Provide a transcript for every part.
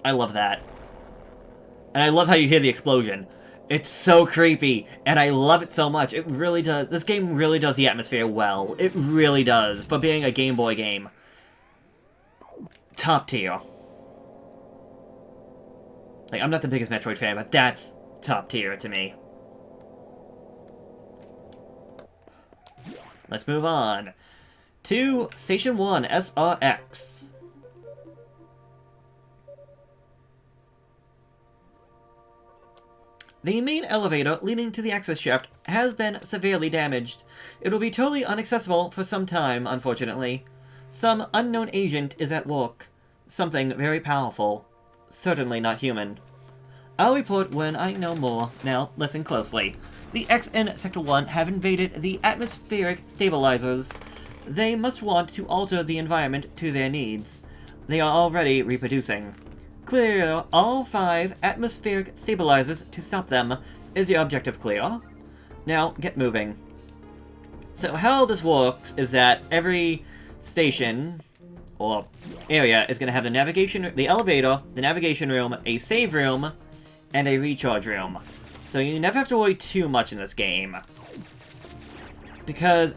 I love that. And I love how you hear the explosion. It's so creepy, and I love it so much. It really does. This game really does the atmosphere well. It really does, for being a Game Boy game. Top tier. Like, I'm not the biggest Metroid fan, but that's top tier to me. Let's move on to Station 1, SRX. The main elevator leading to the access shaft has been severely damaged. It will be totally inaccessible for some time, unfortunately. Some unknown agent is at work. Something very powerful. Certainly not human. I'll report when I know more. Now, listen closely. The X in Sector 1 have invaded the atmospheric stabilizers. They must want to alter the environment to their needs. They are already reproducing. Clear all 5 atmospheric stabilizers to stop them. Is your objective clear? Now, get moving. So how this works is that every station, or area, is going to have the elevator, the navigation room, a save room, and a recharge room. So you never have to worry too much in this game. Because,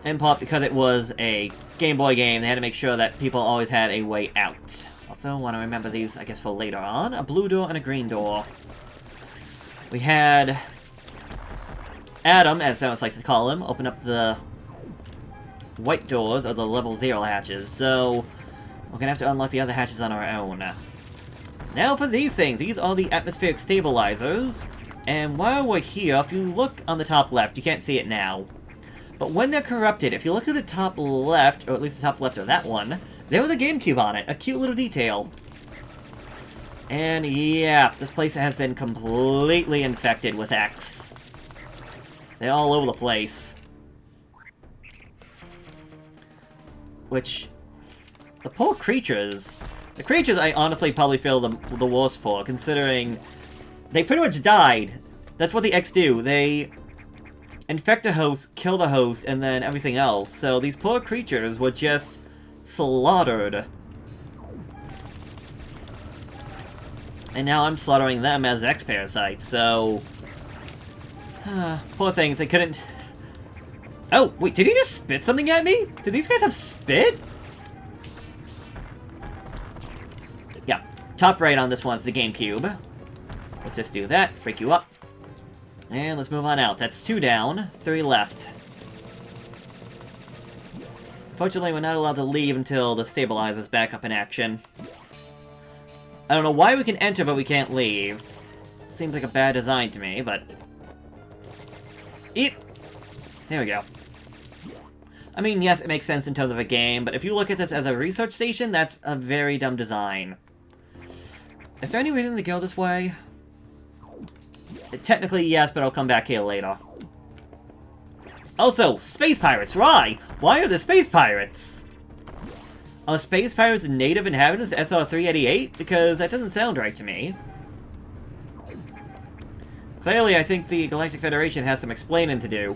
in part because it was a Game Boy game, they had to make sure that people always had a way out. Also, want to remember these, I guess, for later on. A blue door and a green door. We had Adam, as someone likes to call him, open up the white doors, or the level 0 hatches. So, we're gonna have to unlock the other hatches on our own. Now for these things. These are the atmospheric stabilizers. And while we're here, if you look on the top left, you can't see it now. But when they're corrupted, if you look at the top left, or at least the top left of that one, there was a GameCube on it. A cute little detail. And yeah, this place has been completely infected with X. They're all over the place. Which, the poor creatures. The creatures I honestly probably feel the worst for, considering they pretty much died. That's what the X do. They infect a host, kill the host, and then everything else. So these poor creatures were just slaughtered. And now I'm slaughtering them as X parasites, so poor things, they couldn't... Oh, wait, did he just spit something at me? Did these guys have spit? Yeah, top right on this one's the GameCube. Let's just do that, break you up. And let's move on out. That's 2 down, 3 left. Fortunately, we're not allowed to leave until the stabilizer's back up in action. I don't know why we can enter, but we can't leave. Seems like a bad design to me, but... Eep! There we go. I mean, yes, it makes sense in terms of a game, but if you look at this as a research station, that's a very dumb design. Is there any reason to go this way? Technically, yes, but I'll come back here later. Also, space pirates, why? Why are there space pirates? Are space pirates native inhabitants to SR-388? Because that doesn't sound right to me. Clearly, I think the Galactic Federation has some explaining to do.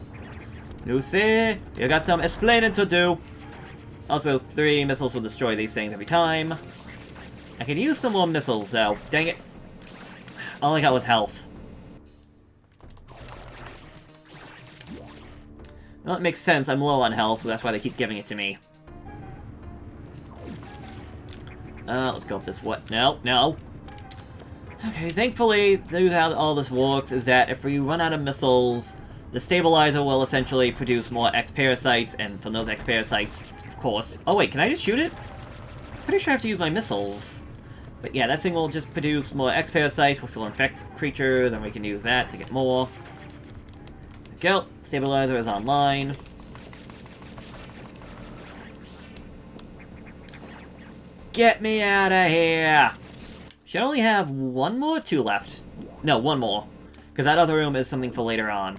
Lucy, you got some explaining to do. Also, 3 missiles will destroy these things every time. I could use some more missiles, though. Dang it. All I got was health. Well, it makes sense. I'm low on health, so that's why they keep giving it to me. Let's go up this way. No, no. Okay, thankfully, how all this works is that if we run out of missiles, the stabilizer will essentially produce more X-parasites, and from those X-parasites, of course... Oh wait, can I just shoot it? Pretty sure I have to use my missiles. But yeah, that thing will just produce more X-parasites, which will infect creatures, and we can use that to get more. There we go. Stabilizer is online. Get me out of here! Should only have 1 more or 2 left. No, 1 more. Because that other room is something for later on.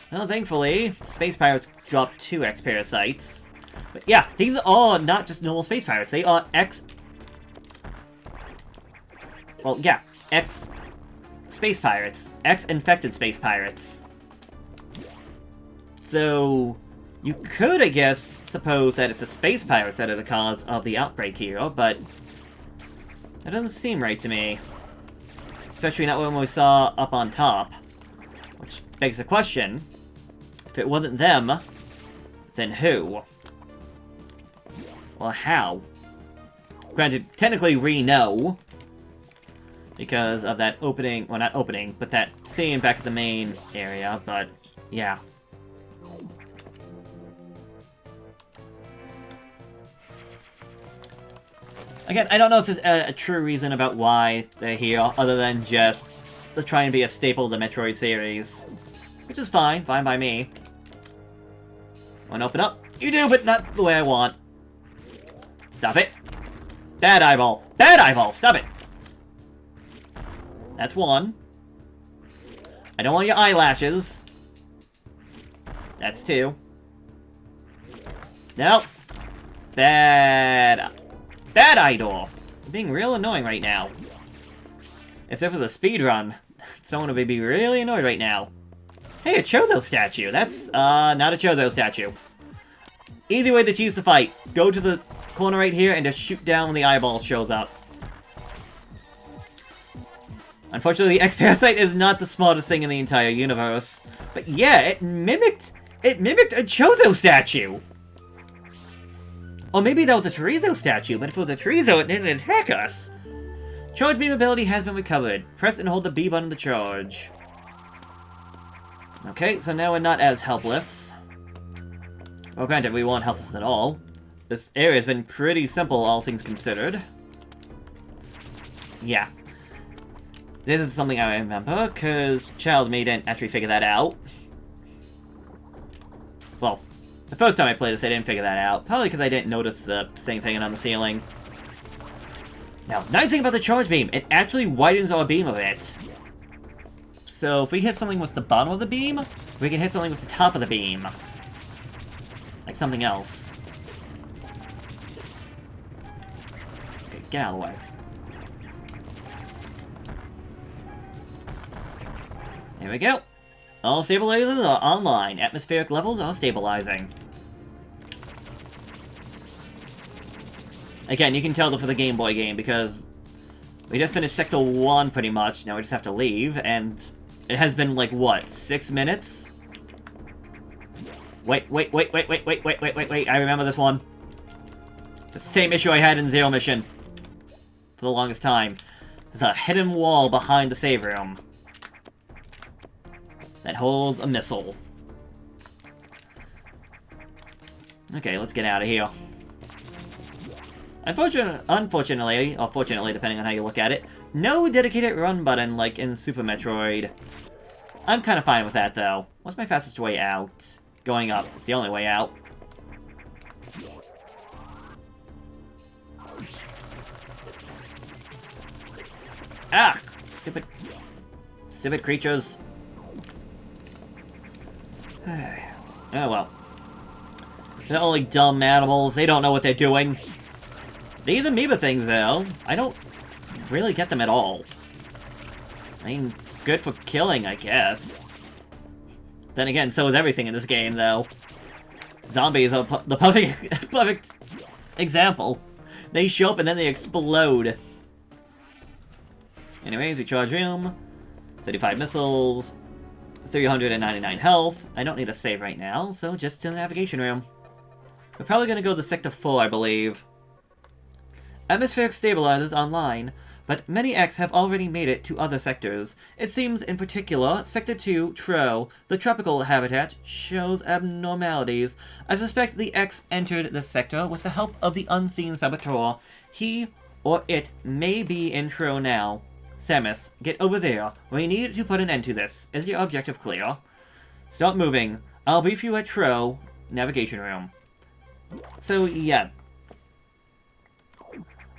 Well, thankfully, space pirates dropped 2 X-parasites. But yeah, these are not just normal space pirates. They are X... Well, yeah, X... space pirates. X-infected space pirates. So, you could, I guess, suppose that it's the space pirates that are the cause of the outbreak here, but That doesn't seem right to me. Especially not when we saw up on top. Which begs the question, if it wasn't them, then who? Well, how? Granted, technically we know, because of that opening, well not opening, but that scene back at the main area, but yeah. Again, I don't know if there's a true reason about why they're here, other than just to try and be a staple of the Metroid series. Which is fine, fine by me. Wanna open up? You do, but not the way I want. Stop it. Bad eyeball! Bad eyeball! Stop it! That's one. I don't want your eyelashes. That's two. Nope. Bad eye door. I'm being real annoying right now. If there was a speed run, someone would be really annoyed right now. Hey, a Chozo statue. That's, not a Chozo statue. Easy way to choose the fight. Go to the corner right here and just shoot down when the eyeball shows up. Unfortunately, the X-Parasite is not the smartest thing in the entire universe. But yeah, it mimicked a Chozo statue! Or maybe that was a Chorizo statue, but if it was a Chorizo, it didn't attack us! Charge beam ability has been recovered. Press and hold the B button to charge. Okay, so now we're not as helpless. Well, granted, we weren't helpless at all. This area's been pretty simple, all things considered. Yeah. This is something I remember, because Child Me didn't actually figure that out. Well, the first time I played this, I didn't figure that out. Probably because I didn't notice the thing hanging on the ceiling. Now, nice thing about the charge beam, it actually widens our beam a bit. So, if we hit something with the bottom of the beam, we can hit something with the top of the beam. Like something else. Okay, get out of the way. There we go. All stabilizers are online. Atmospheric levels are stabilizing. Again, you can tell they're for the Game Boy game because we just finished Sector 1 pretty much. Now we just have to leave, and it has been like, what, 6 minutes? Wait, I remember this one. The same issue I had in Zero Mission. For the longest time. There's a hidden wall behind the save room that holds a missile. Okay, let's get out of here. Unfortunately, or fortunately, depending on how you look at it, no dedicated run button like in Super Metroid. I'm kind of fine with that, though. What's my fastest way out? Going up. It's the only way out. Ah! Stupid creatures. Oh well. They're only dumb animals. They don't know what they're doing. These amoeba things, though, I don't really get them at all. I mean, good for killing, I guess. Then again, so is everything in this game, though. Zombies are the perfect example. They show up and then they explode. Anyways, we charge room. 35 missiles. 399 health. I don't need a save right now, so just to the navigation room. We're probably gonna go to Sector 4, I believe. Atmospheric stabilizers online, but many X have already made it to other sectors. It seems, in particular, Sector 2, TRO, the tropical habitat, shows abnormalities. I suspect the X entered this sector with the help of the unseen saboteur. He, or it, may be in TRO now. Samus, get over there. We need to put an end to this. Is your objective clear? Start moving. I'll brief you at TRO Navigation Room. So, yeah.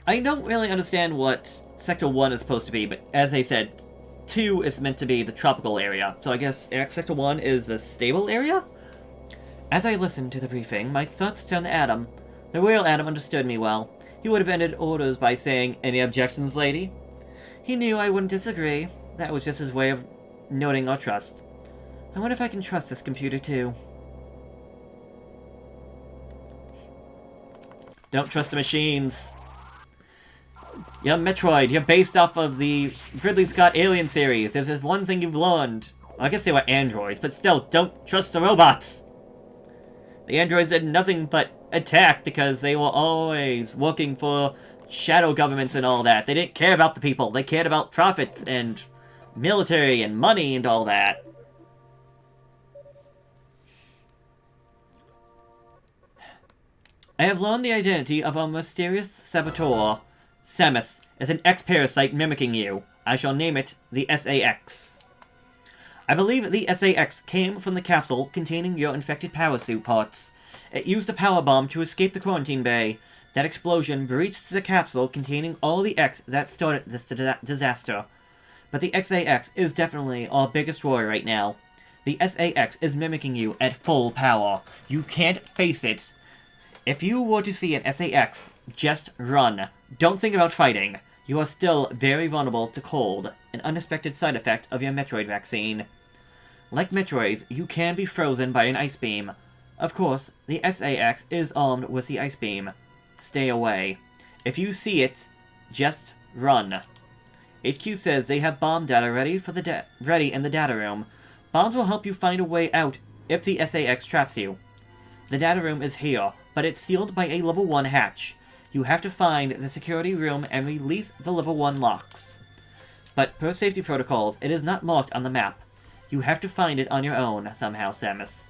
I don't really understand what Sector 1 is supposed to be, but as I said, 2 is meant to be the tropical area. So I guess Sector 1 is the stable area? As I listened to the briefing, my thoughts turned to Adam. The real Adam understood me well. He would have ended orders by saying, "Any objections, lady?" He knew I wouldn't disagree. That was just his way of noting our trust. I wonder if I can trust this computer, too. Don't trust the machines. You're Metroid. You're based off of the Ridley Scott Alien series. If there's one thing you've learned... I guess they were androids, but still, don't trust the robots! The androids did nothing but attack because they were always working for shadow governments and all that. They didn't care about the people. They cared about profits and military and money and all that. I have learned the identity of a mysterious saboteur. Samus is an X-parasite mimicking you. I shall name it the SAX. I believe the SAX came from the capsule containing your infected power suit parts. It used a power bomb to escape the quarantine bay. That explosion breached the capsule containing all the X that started this disaster. But the SAX is definitely our biggest worry right now. The SAX is mimicking you at full power. You can't face it. If you were to see an SAX, just run. Don't think about fighting. You are still very vulnerable to cold, an unexpected side effect of your Metroid vaccine. Like Metroids, you can be frozen by an ice beam. Of course, the SAX is armed with the ice beam. Stay away. If you see it, just run. HQ says they have bomb data ready in the data room. Bombs will help you find a way out if the SAX traps you. The data room is here, but it's sealed by a level 1 hatch. You have to find the security room and release the level 1 locks. But per safety protocols, it is not marked on the map. You have to find it on your own, somehow, Samus.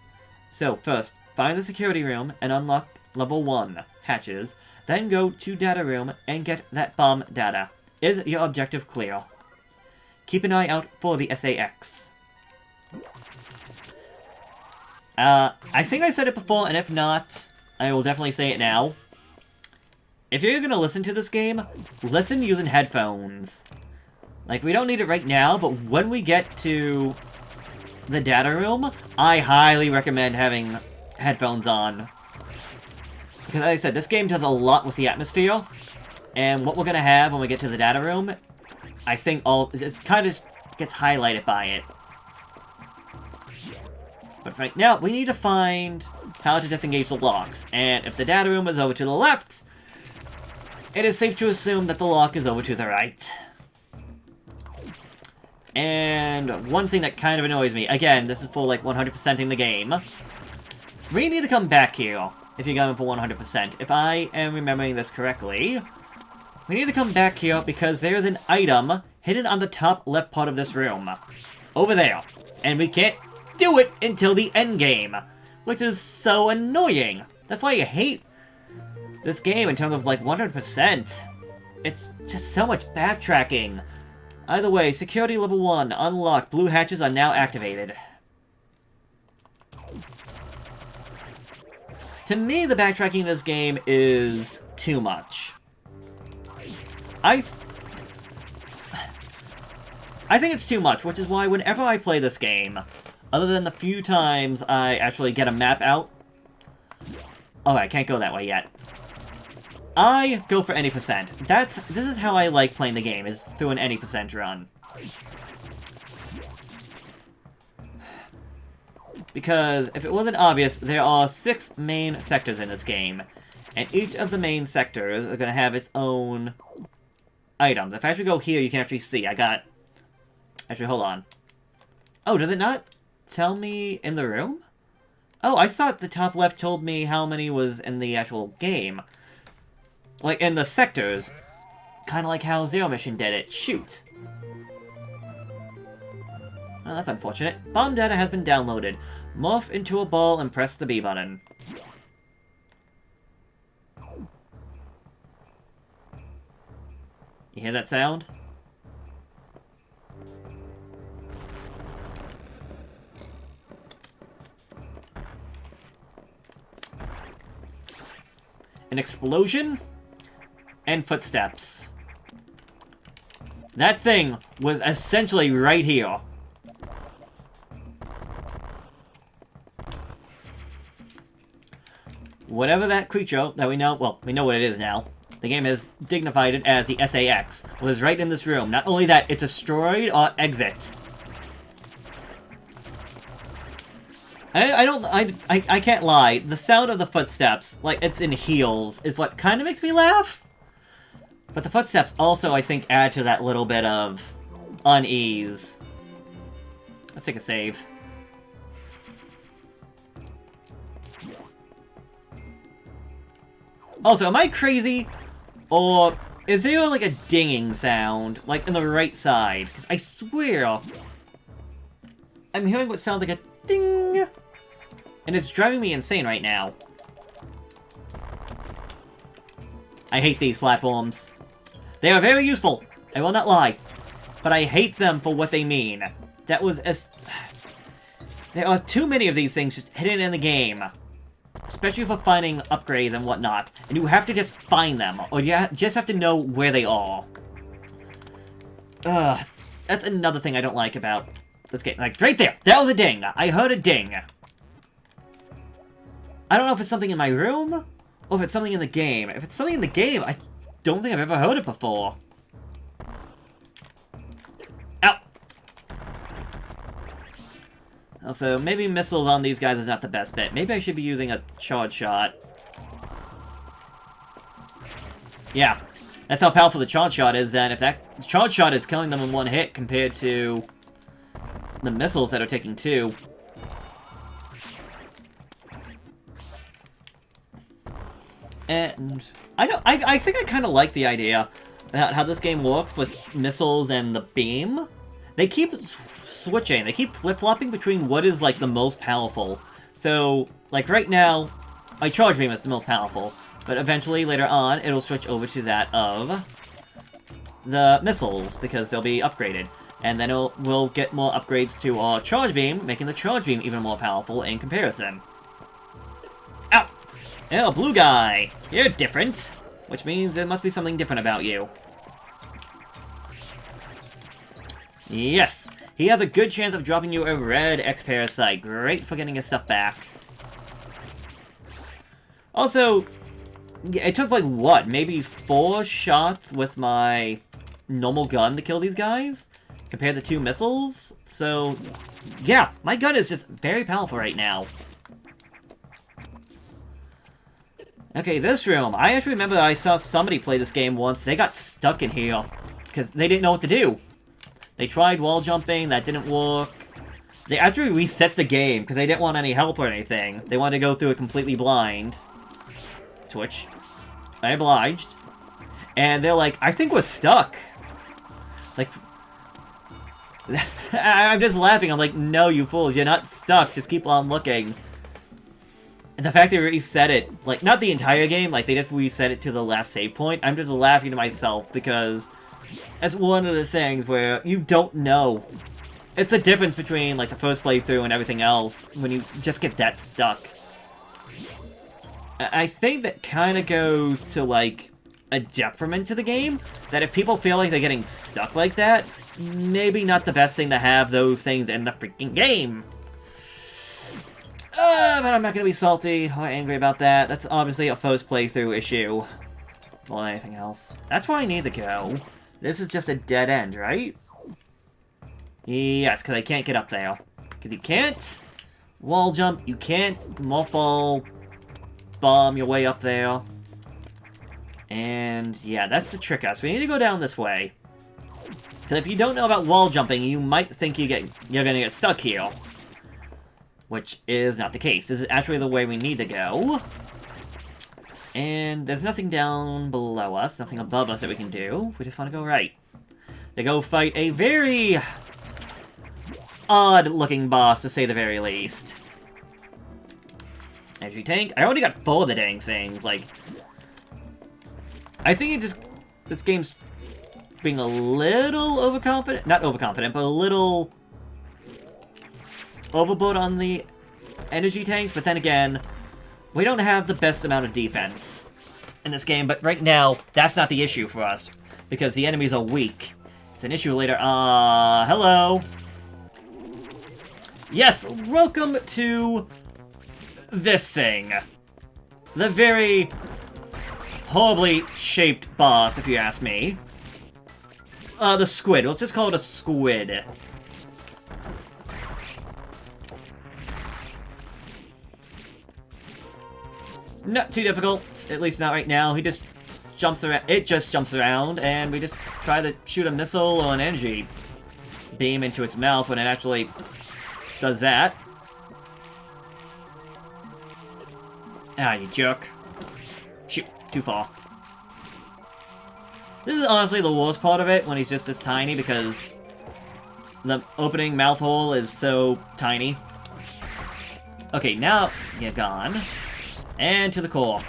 So, first, find the security room and unlock level 1 hatches, then go to data room and get that bomb data. Is your objective clear? Keep an eye out for the SAX. I think I said it before, and if not, I will definitely say it now. If you're gonna listen to this game, listen using headphones. Like, we don't need it right now, but when we get to the data room, I highly recommend having headphones on. Because, like I said, this game does a lot with the atmosphere, and what we're gonna have when we get to the data room, I think it kind of gets highlighted by it. But right now, we need to find how to disengage the locks, and if the data room is over to the left, it is safe to assume that the lock is over to the right. And one thing that kind of annoys me, again, this is for like 100%ing the game. We need to come back here if you're going for 100%. If I am remembering this correctly, we need to come back here because there's an item hidden on the top left part of this room. Over there. And we can't do it until the end game, which is so annoying. That's why I hate this game in terms of like 100%. It's just so much backtracking. Either way, security level 1 unlocked. Blue hatches are now activated. To me, the backtracking in this game is too much. I think it's too much, which is why whenever I play this game, other than the few times I actually get a map out... Oh, I can't go that way yet. I go for any percent. This is how I like playing the game, is through an any percent run. Because, if it wasn't obvious, there are 6 main sectors in this game. And each of the main sectors are going to have its own items. If I actually go here, you can actually see. Actually, hold on. Oh, does it not tell me in the room? Oh, I thought the top left told me how many was in the actual game. Like, in the sectors. Kind of like how Zero Mission did it. Shoot. Well, that's unfortunate. Bomb data has been downloaded. Morph into a ball and press the B button. You hear that sound? An explosion? And footsteps. That thing was essentially right here. Whatever that creature that we know, well, we know what it is now. The game has dignified it as the SAX. Was right in this room. Not only that, it's destroyed our exit. I can't lie. The sound of the footsteps, like it's in heels, is what kind of makes me laugh. But the footsteps also, I think, add to that little bit of unease. Let's take a save. Also, am I crazy? Or is there, like, a dinging sound, like, in the right side? 'Cause I swear I'm hearing what sounds like a ding! And it's driving me insane right now. I hate these platforms. They are very useful, I will not lie. But I hate them for what they mean. That was as... There are too many of these things just hidden in the game. Especially for finding upgrades and whatnot. And you have to just find them, or you just have to know where they are. Ugh. That's another thing I don't like about this game. Like, right there! That was a ding! I heard a ding! I don't know if it's something in my room, or if it's something in the game. If it's something in the game, I don't think I've ever heard it before. Ow! Also, maybe missiles on these guys is not the best bet. Maybe I should be using a charge shot. Yeah, that's how powerful the charge shot is, then. If that charge shot is killing them in one hit compared to the missiles that are taking two. And I think I kind of like the idea about how this game works with missiles and the beam. They keep switching. They keep flip-flopping between what is, like, the most powerful. So, like, right now, my charge beam is the most powerful. But eventually, later on, it'll switch over to that of the missiles, because they'll be upgraded. And then we'll get more upgrades to our charge beam, making the charge beam even more powerful in comparison. Ow! Oh, blue guy! You're different! Which means there must be something different about you. Yes! He has a good chance of dropping you a red X-Parasite. Great for getting his stuff back. Also, it took, like, what? Maybe 4 shots with my normal gun to kill these guys? Compared to 2 missiles? So, yeah, my gun is just very powerful right now. Okay, this room. I actually remember I saw somebody play this game once. They got stuck in here because they didn't know what to do. They tried wall jumping, that didn't work. They actually reset the game because they didn't want any help or anything. They wanted to go through it completely blind. To which I obliged. And they're like, I think we're stuck. Like, I'm just laughing. I'm like, no, you fools, you're not stuck. Just keep on looking. And the fact they reset it, like, not the entire game, like, they just reset it to the last save point, I'm just laughing to myself because that's one of the things where you don't know. It's a difference between, like, the first playthrough and everything else when you just get that stuck. I think that kind of goes to, like, a detriment to the game, that if people feel like they're getting stuck like that, maybe not the best thing to have those things in the freaking game. But I'm not gonna be salty or angry about that. That's obviously a first playthrough issue. More than anything else. That's where I need to go. This is just a dead end, right? Yes, because I can't get up there. Because you can't wall jump, you can't mothball bomb your way up there. And yeah, that's the trick us. We need to go down this way. Because if you don't know about wall jumping, you might think you're gonna get stuck here. Which is not the case. This is actually the way we need to go. And there's nothing down below us, nothing above us that we can do. We just want to go right. To go fight a very odd-looking boss, to say the very least. Energy tank. I already got 4 of the dang things, like... I think this game's being a little overconfident. Not overconfident, but a little overboard on the energy tanks, but then again, we don't have the best amount of defense in this game, but right now, that's not the issue for us, because the enemies are weak. It's an issue later. Hello! Yes, welcome to this thing. The very horribly shaped boss, if you ask me. The squid. Let's just call it a squid. Not too difficult, at least not right now. He just jumps around. It just jumps around, and we just try to shoot a missile or an energy beam into its mouth when it actually does that. Ah, you jerk. Shoot, too far. This is honestly the worst part of it, when he's just this tiny, because the opening mouth hole is so tiny. Okay, now you're gone. And to the core.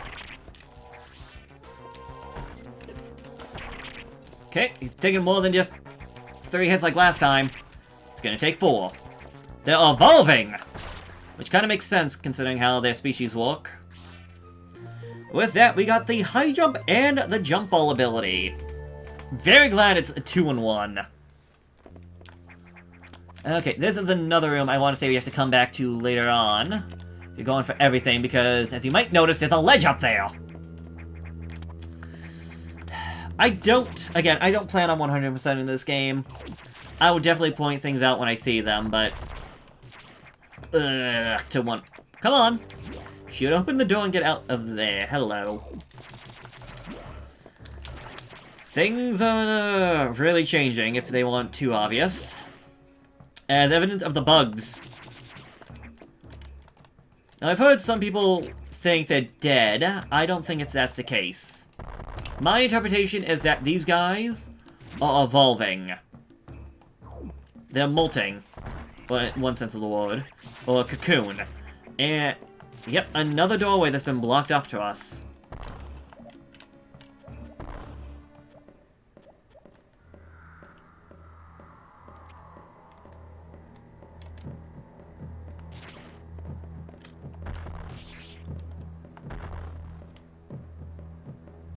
Okay, he's taking more than just 3 hits like last time. It's gonna take 4. They're evolving! Which kind of makes sense, considering how their species work. With that, we got the high jump and the jump ball ability. Very glad it's a 2-in-1. Okay, this is another room I want to say we have to come back to later on. You're going for everything, because, as you might notice, there's a ledge up there! I don't plan on 100%ing this game. I will definitely point things out when I see them, but... to one... Come on! Should open the door and get out of there. Hello. Things are really changing, if they weren't too obvious. As evidence of the bugs. Now, I've heard some people think they're dead. I don't think that's the case. My interpretation is that these guys are evolving. They're molting. Well, in one sense of the word. Or a cocoon. And, yep, another doorway that's been blocked off to us.